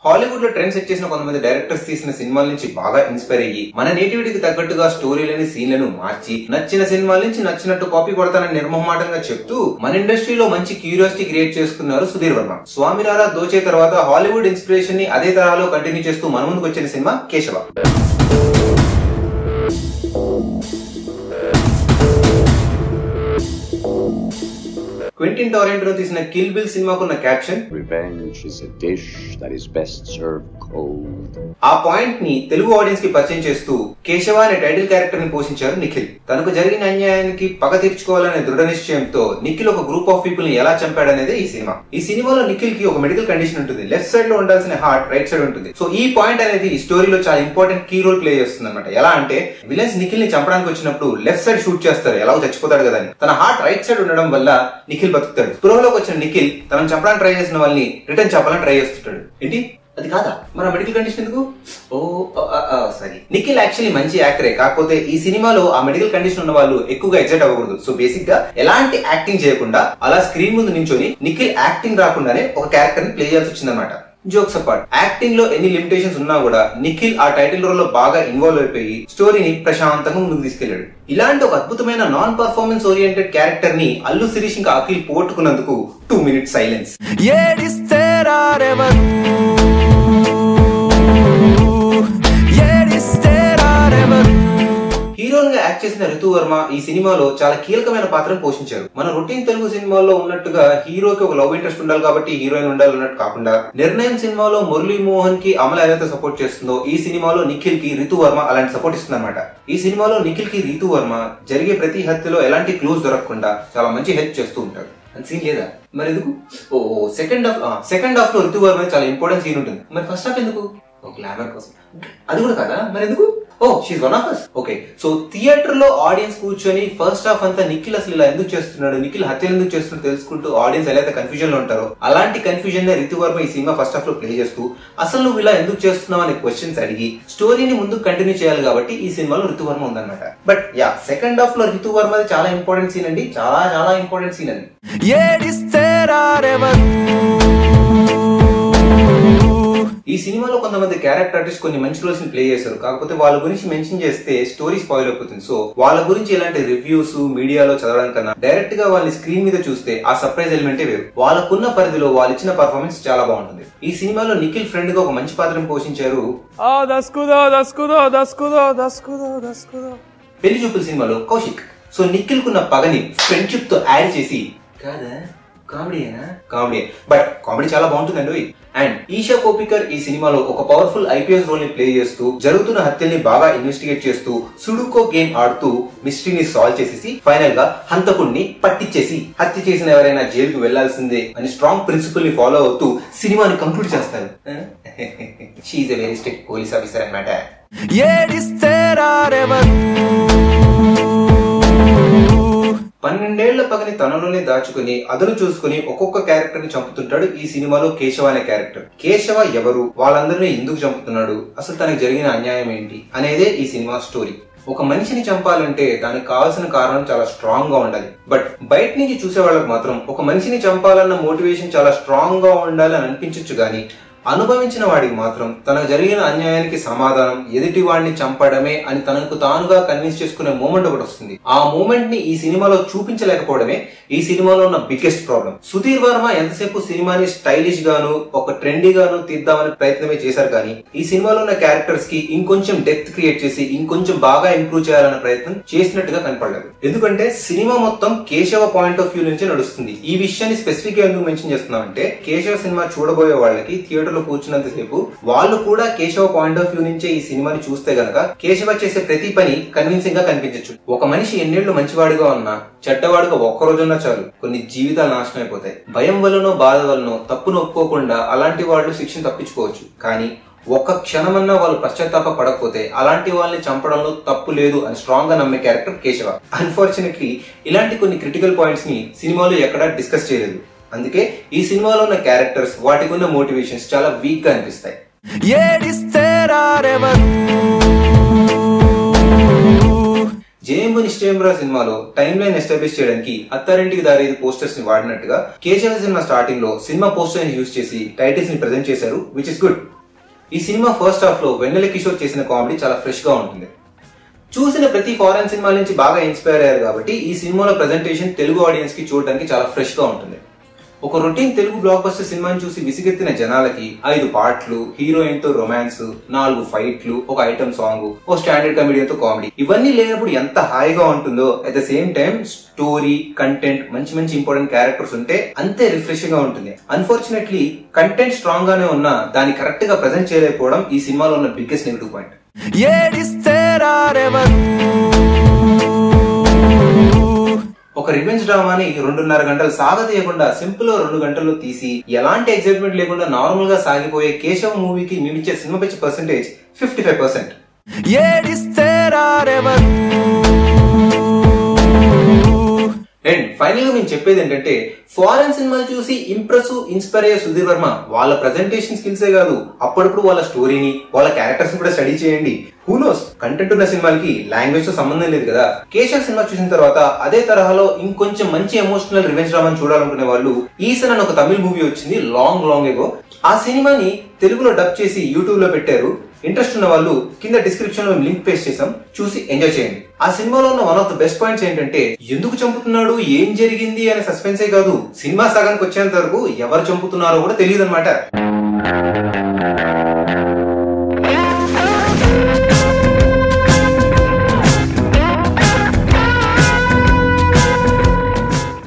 Hollywood లో trend set చేసిన కొంతమంది డైరెక్టర్స్ తీసిన సినిమాల నుంచి బాగా ఇన్స్పైర్ అయ్యి మన నేటివిటీకి తగ్గట్టుగా స్టోరీలని సీన్లను మార్చి నచ్చిన సినిమాల నుంచి నచ్చినట్టు కాపీ కొడతానని నిర్మమాటంగా చెప్తూ మన ఇండస్ట్రీలో మంచి క్యూరియాసిటీ క్రియేట్ చేసుకున్నారు సుధీర్ వర్మ. స్వామినారా దోచే తర్వాత హాలీవుడ్ ఇన్స్పిరేషన్ ని అదే తరహాలో కంటిన్యూ చేస్తూ మన ముందుకు వచ్చిన సినిమా కేశవ. క్వింటిన్ టారెంటో తీసిన కిల్ బిల్ సినిమాకున్న caption Revenge is a dish that is best served cold. ఆ పాయింట్ ని తెలుగు ఆడియన్స్ కి పరిచయం చేస్తూ కేశవ అనే టైటిల్ క్యారెక్టర్ ని పోషించారు నిఖిల్. తనకు జరిగిన అన్యాయానికి పగ తీర్చుకోవాలనే దృఢ నిశ్చయంతో నిఖిల్ ఒక గ్రూప్ ఆఫ్ పీపుల్ ని ఎలా చంపాడనేదే ఈ సినిమా. ఈ సినిమాలో నిఖిల్ కి ఒక మెడికల్ కండిషన్ ఉంటుంది. లెఫ్ట్ సైడ్ లో ఉండాల్సిన హార్ట్ రైట్ సైడ్ ఉంటుంది. సో ఈ పాయింట్ అనేది స్టోరీలో చాలా ఇంపార్టెంట్ కీ రోల్ ప్లే చేస్తుంది అనమాట. ఎలా అంటే విలన్స్ నిఖిల్ ని చంపడానికి వచ్చినప్పుడు లెఫ్ట్ సైడ్ షూట్ చేస్తారు, ఎలాగో చచ్చిపోతాడు కదా అని. తన హార్ట్ రైట్ సైడ్ ఉండడం వల్ల నిఖిల్ బతుకుతాడు. స్పృహలోకి వచ్చిన నిఖిల్ తనను చంపడానికి ట్రై చేసిన వాళ్ళని రిటర్న్ చంపాలని ట్రై చేస్తుంటాడు. ఏంటి అది కాదా మన మెడికల్ కండిషన్ ఎందుకు? సరే, నిఖిల్ యాక్చువల్లీ మంచి యాక్టరే, కాకపోతే ఈ సినిమాలో ఆ మెడికల్ కండిషన్ ఉన్న వాళ్ళు ఎక్కువగా ఎగ్జైట్ అవ్వకూడదు. సో బేసిక్ గా ఎలాంటి యాక్టింగ్ చేయకుండా అలా స్క్రీన్ ముందు నించొని నిఖిల్ యాక్టింగ్ రాకుండానే ఒక క్యారెక్టర్ ని ప్లే చేయాల్సి వచ్చిందనమాట. జోక్స్ అపార్ట్, యాక్టింగ్ లో ఎన్ని లిమిటేషన్స్ ఉన్నా కూడా నిఖిల్ ఆ టైటిల్ రోల్ లో బాగా ఇన్వాల్వ్ అయిపోయి స్టోరీని ప్రశాంతంగా ముందుకు తీసుకెళ్లాడు. ఇలాంటి ఒక అద్భుతమైన నాన్ పర్ఫార్మెన్స్ ఓరియంటెడ్ క్యారెక్టర్ ని అల్లు శిరీష్ ఇంకా అఖిల్ పోగొట్టుకున్నందుకు 2 minutes సైలెన్స్. హీరోయిన్ గా యాక్ట్ చేసిన రితు వర్మ ఈ సినిమాలో చాలా కీలకమైన పాత్రను పోషించారు. మన రొటీన్ తెలుగు సినిమాల్లో ఉన్నట్టుగా హీరోకి ఒక లవ్ ఇంట్రెస్ట్ ఉండాలి కాబట్టి హీరోయిన్ ఉండాలి అన్నట్టు కాకుండా, నిర్ణయం సినిమాలో మురళీ మోహన్ కి అమల ఏదైతే సపోర్ట్ చేస్తుందో ఈ సినిమాలో నిఖిల్ కి రితు వర్మ అలాంటి సపోర్ట్ ఇస్తుంది అనమాట. ఈ సినిమాలో నిఖిల్ కి రితు వర్మ జరిగే ప్రతి హత్యలో ఎలాంటి క్లూస్ దొరకకుండా చాలా మంచి హెల్ప్ చేస్తూ ఉంటారు. అని సీన్ లేదా మరి ఎందుకు? సెకండ్ హాఫ్ లో రితు వర్మ చాలా ఇంపార్టెంట్ సీన్ ఉంటుంది. మరి ఫస్ట్ హాఫ్ ఎందుకు? గ్లామర్ కోసం. అది కూడా కదా, మరి ఎందుకు? She's one of us. Okay, so theatre లో ఆడియన్స్ కూర్చొని ఫస్ట్ హాఫ్ అంతా నిఖిల్ అసలు ఇలా ఎందుకు చేస్తున్నాడు, నిఖిల్ హత్యలు ఎందుకు చేస్తున్నాడు తెలుసుకుంటూ ఆడియన్స్ ఎలా అయితే కన్ఫ్యూజన్ లో ఉంటారో అలాంటి కన్ఫ్యూజన్ ని రితు వర్మ ఈ సినిమా ఫస్ట్ హాఫ్ లో ప్లే చేస్తూ అసలు నువ్వు ఇలా ఎందుకు చేస్తున్నావు అనే క్వశ్చన్స్ అడిగి స్టోరీని ముందుకు కంటిన్యూ చేయాలి కాబట్టి ఈ సినిమాలో రితు వర్మ ఉందన్నమాట. బట్ సెకండ్ హాఫ్ లో రితు వర్మ చాలా ఇంపార్టెంట్ సీన్ అండి, చాలా చాలా ఇంపార్టెంట్ సీన్ అండి. ఈ సినిమాలో కొంతమంది క్యారెక్టర్ ఆర్టిస్ట్ కొన్ని మంచి రోల్స్ ని ప్లే చేశారు, కాకపోతే వాళ్ళ గురించి మెన్షన్ చేస్తే స్టోరీ స్పాయిల్ అయిపోతుంది. సో వాళ్ళ గురించి ఇలాంటి రివ్యూస్ మీడియాలో చదవడం కన్నా డైరెక్ట్ గా వాళ్ళని స్క్రీన్ మీద చూస్తే ఆ సర్ప్రైజ్ ఎలిమెంటే వేరు. వాళ్ళకున్న పరిధిలో వాళ్ళు ఇచ్చిన పర్ఫార్మెన్స్ చాలా బాగుంటుంది. ఈ సినిమాలో నిఖిల్ ఫ్రెండ్ గా ఒక మంచి పాత్రను పోషించారు. పెళ్లి చూపుల సినిమాలో కౌశిక్. సో నిఖిల్ కున్న పగని ఫ్రెండ్షిప్ తో యాడ్ చేసి కాదా కామెడీ, బట్ కామెడీ చాలా బాగుంటుందండి. అండ్ ఈషా కోపికర్ ఈ సినిమాలో ఒక పవర్ఫుల్ ఐపీఎస్ రోల్ ని ప్లే చేస్తూ జరుగుతున్న హత్యల్ని బాగా ఇన్వెస్టిగేట్ చేస్తూ సుడుకో గేమ్ ఆడుతూ మిస్టరీని సాల్వ్ చేసేసి ఫైనల్ గా హంతకుడిని పట్టించేసి హత్య చేసిన ఎవరైనా జైలుకు వెళ్లాల్సిందే అని స్ట్రాంగ్ ప్రిన్సిపల్ ని ఫాలో అవుతూ సినిమాని కంక్లూడ్ చేస్తారు. She's a very strict police officer అన్నమాట. 12 ఏళ్ల పగని తనలోనే దాచుకుని అదను చూసుకుని ఒక్కొక్క క్యారెక్టర్ ని చంపుతుంటాడు ఈ సినిమాలో కేశవ అనే క్యారెక్టర్. కేశవ ఎవరు, వాళ్ళందరినీ ఎందుకు చంపుతున్నాడు, అసలు తనకు జరిగిన అన్యాయం ఏంటి అనేదే ఈ సినిమా స్టోరీ. ఒక మనిషిని చంపాలంటే దానికి కావాల్సిన కారణం చాలా స్ట్రాంగ్ గా ఉండాలి. బట్ బయట నుంచి చూసే వాళ్ళకి మాత్రం ఒక మనిషిని చంపాలన్న మోటివేషన్ చాలా స్ట్రాంగ్ గా ఉండాలి అని అనిపించచ్చు గానీ అనుభవించిన వాడికి మాత్రం తనకు జరిగిన అన్యాయానికి సమాధానం ఎదుటి వాడిని చంపడమే అని తనకు తానుగా కన్విన్స్ చేసుకునే మూమెంట్ ఒకటి వస్తుంది. ఆ మూమెంట్ ని ఈ సినిమాలో చూపించలేకపోవడమే ఈ సినిమాలో ఉన్న బిగ్గెస్ట్ ప్రాబ్లం. సుధీర్ వర్మ ఎంతసేపు సినిమాని స్టైలిష్ గాను ఒక ట్రెండీ గాను తీద్దామని ప్రయత్నమే చేశారు కానీ ఈ సినిమాలో ఉన్న క్యారెక్టర్స్ కి ఇంకొంచెం డెప్త్ క్రియేట్ చేసి ఇంకొంచెం బాగా ఇంప్రూవ్ చేయాలన్న ప్రయత్నం చేసినట్టుగా కనపడలేదు. ఎందుకంటే సినిమా మొత్తం కేశవ పాయింట్ ఆఫ్ వ్యూ నుంచి నడుస్తుంది. ఈ విషయాన్ని స్పెసిఫిక్ గా ఎందుకు మెన్షన్ చేస్తున్నామంటే కేశవ సినిమా చూడబోయే వాళ్ళకి థియేటర్ లో కూర్చున్నంతసేపు వాళ్ళు కూడా కేశవ పాయింట్ ఆఫ్ వ్యూ నుంచే ఈ సినిమాని చూస్తే గనక కేశవ చేసే ప్రతి పని కన్విన్సింగ్ గా కనిపించచ్చు. ఒక మనిషి ఎన్నేళ్లు మంచివాడిగా ఉన్నా చెడ్డవాడుగా ఒక్కరోజున్నా చాలు కొన్ని జీవితాలు నాశనం అయిపోతాయి. భయం వల్లనో బాధ వల్లనో తప్పును ఒప్పుకోకుండా అలాంటి వాళ్ళు శిక్షను తప్పించుకోవచ్చు, కానీ ఒక్క క్షణమన్నా వాళ్ళు పశ్చాత్తాప పడకపోతే అలాంటి వాళ్ళని చంపడంలో తప్పు లేదు అని స్ట్రాంగ్ గా నమ్మే క్యారెక్టర్ కేశవ. అన్ఫార్చునేట్లీ ఇలాంటి కొన్ని క్రిటికల్ పాయింట్స్ ని సినిమాలో ఎక్కడా డిస్కస్ చేయలేదు. అందుకే ఈ సినిమాలో ఉన్న క్యారెక్టర్స్ వాటికి ఉన్న మోటివేషన్స్ చాలా వీక్ గా అనిపిస్తాయి. జయంబు నిశ్చయంబరా సినిమాలో టైం లైన్ ఎస్టాబ్లిష్ చేయడానికి అత్తారింటికి దారేది పోస్టర్స్ ని వాడినట్టుగా కేశవ సినిమా స్టార్టింగ్ లో సినిమా పోస్టర్ ని యూజ్ చేసి టైటిల్స్ ని ప్రెజెంట్ చేశారు, విచ్ ఇస్ గుడ్. ఈ సినిమా ఫస్ట్ హాఫ్ లో వెన్నెల కిషోర్ చేసిన కామెడీ చాలా ఫ్రెష్ గా ఉంటుంది. చూసిన ప్రతి ఫారెన్ సినిమా నుంచి బాగా ఇన్స్పైర్ అయ్యారు కాబట్టి ఈ సినిమాలో ప్రెజెంటేషన్ తెలుగు ఆడియన్స్ కి చూడడానికి చాలా ఫ్రెష్ గా ఉంటుంది. ఒక రొటీన్ తెలుగు బ్లాక్ బస్టర్ సినిమాని చూసి విసిగెత్తిన జనాలకి 5 పాటలు, హీరోయిన్ తో రొమాన్స్, 4 ఫైట్లు, ఒక ఐటమ్ సాంగ్, ఓ స్టాండర్డ్ కమెడియన్ తో కామెడీ, ఇవన్నీ లేనప్పుడు ఎంత హాయిగా ఉంటుందో, at the same time story, content, మంచి మంచి ఇంపార్టెంట్ క్యారెక్టర్స్ ఉంటే అంతే రిఫ్రెషింగ్ గా ఉంటుంది. అన్ఫార్చునేట్లీ కంటెంట్ స్ట్రాంగ్ గానే ఉన్నా దాన్ని కరెక్ట్ గా ప్రెజెంట్ చేయలేకపోవడం ఈ సినిమాలో ఉన్న బిగ్గెస్ట్ నెగిటివ్ పాయింట్. ఒక రివెంజ్ డ్రామాని 2.5 గంటలు సాగతీయకుండా సింపుల్ 2 గంటల్లో తీసి ఎలాంటి ఎగ్జైట్మెంట్ లేకుండా నార్మల్ గా సాగిపోయే కేశవ మూవీకి మేమిచ్చే సినిమా పిచ్చి పర్సెంటేజ్ 55%. అండ్ ఫైనల్ గా మేము చెప్పేది ఏంటంటే, ఫారెన్ సినిమాలు చూసి ఇన్స్పైర్ అయ్యే సుధీర్ వర్మ వాళ్ళ ప్రెజెంటేషన్ స్కిల్సే కాదు, అప్పుడప్పుడు వాళ్ళ స్టోరీని, వాళ్ళ క్యారెక్టర్స్ కూడా స్టడీ చేయండి. హూ నోస్, కంటెంట్ ఉన్న సినిమాలకి లాంగ్వేజ్ తో సంబంధం లేదు కదా. కేశవ్ సినిమా చూసిన తర్వాత అదే తరహాలో ఇంకొంచెం మంచి ఎమోషనల్ రివెంజ్ డ్రామాని చూడాలనుకునే వాళ్ళు ఈసన్ అని ఒక తమిళ మూవీ వచ్చింది లాంగ్ ఎగో. ఆ సినిమాని తెలుగులో డబ్ చేసి యూట్యూబ్ లో పెట్టారు. ఇంట్రెస్ట్ ఉన్న వాళ్ళు కింద డిస్క్రిప్షన్ లో లింక్ పేస్ట్ చేసాం, చూసి ఎంజాయ్ చేయండి. ఆ సినిమాలో ఉన్న one of the best points ఏంటంటే, ఎందుకు చంపుతున్నాడు, ఏం జరిగింది అనే సస్పెన్సే కాదు, సినిమా సగానికి వచ్చేంత వరకు ఎవరు చంపుతున్నారో కూడా తెలియదు అనమాట.